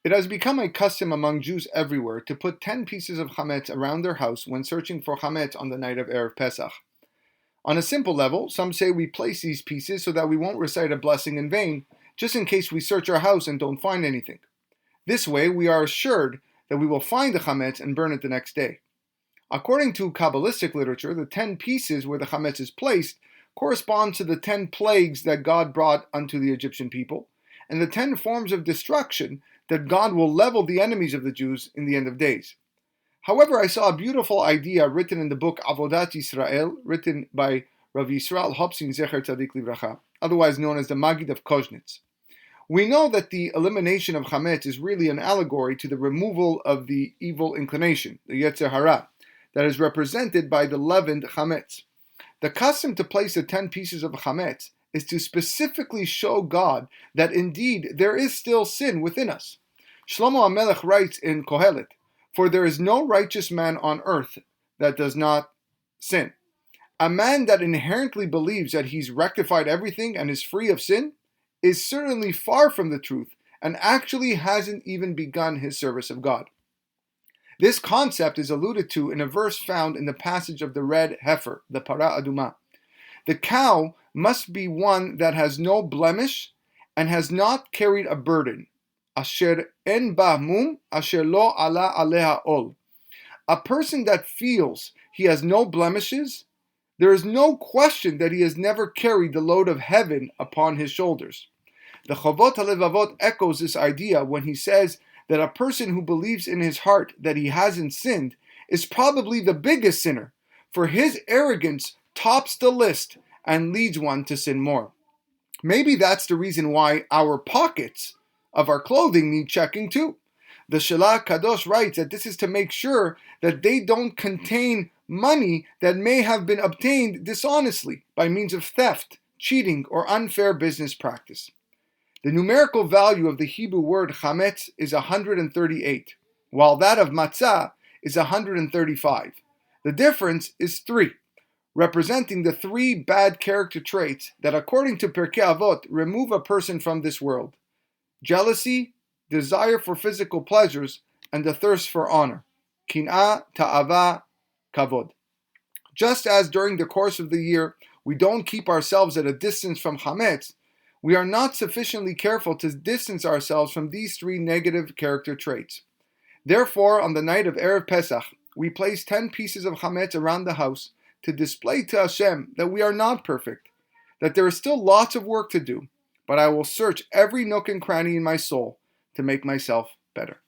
It has become a custom among Jews everywhere to put 10 pieces of Hametz around their house when searching for Hametz on the night of Erev Pesach. On a simple level, some say we place these pieces so that we won't recite a blessing in vain, just in case we search our house and don't find anything. This way, we are assured that we will find the Hametz and burn it the next day. According to Kabbalistic literature, the 10 pieces where the Hametz is placed correspond to the 10 plagues that God brought unto the Egyptian people, and the 10 forms of destruction that God will level the enemies of the Jews in the end of days. However, I saw a beautiful idea written in the book Avodat Yisrael, written by Rav Yisrael Hopsin Zecher Tzadik Livracha, otherwise known as the Maggid of Koznitz. We know that the elimination of Hametz is really an allegory to the removal of the evil inclination, the Yetzer Hara, that is represented by the leavened Hametz. The custom to place the 10 pieces of Hametz is to specifically show God that indeed there is still sin within us. Shlomo HaMelech writes in Kohelet, "For there is no righteous man on earth that does not sin." A man that inherently believes that he's rectified everything and is free of sin is certainly far from the truth and actually hasn't even begun his service of God. This concept is alluded to in a verse found in the passage of the red heifer, the Para Aduma. The cow must be one that has no blemish and has not carried a burden. Asher en ba mum, asher lo ala aleha ol. A person that feels he has no blemishes, there is no question that he has never carried the load of heaven upon his shoulders. The Chovot HaLevavot echoes this idea when he says that a person who believes in his heart that he hasn't sinned is probably the biggest sinner, for his arrogance tops the list and leads one to sin more. Maybe that's the reason why our pockets of our clothing need checking too. The Shelah Kadosh writes that this is to make sure that they don't contain money that may have been obtained dishonestly by means of theft, cheating, or unfair business practice. The numerical value of the Hebrew word chametz is 138, while that of matzah is 135. The difference is 3, representing the 3 bad character traits that, according to Pirkei Avot, remove a person from this world: jealousy, desire for physical pleasures, and the thirst for honor. Kin'ah, ta'ava, kavod. Just as during the course of the year we don't keep ourselves at a distance from chametz, we are not sufficiently careful to distance ourselves from these 3 negative character traits. Therefore, on the night of Erev Pesach, we place 10 pieces of chametz around the house to display to Hashem that we are not perfect, that there is still lots of work to do, but I will search every nook and cranny in my soul to make myself better.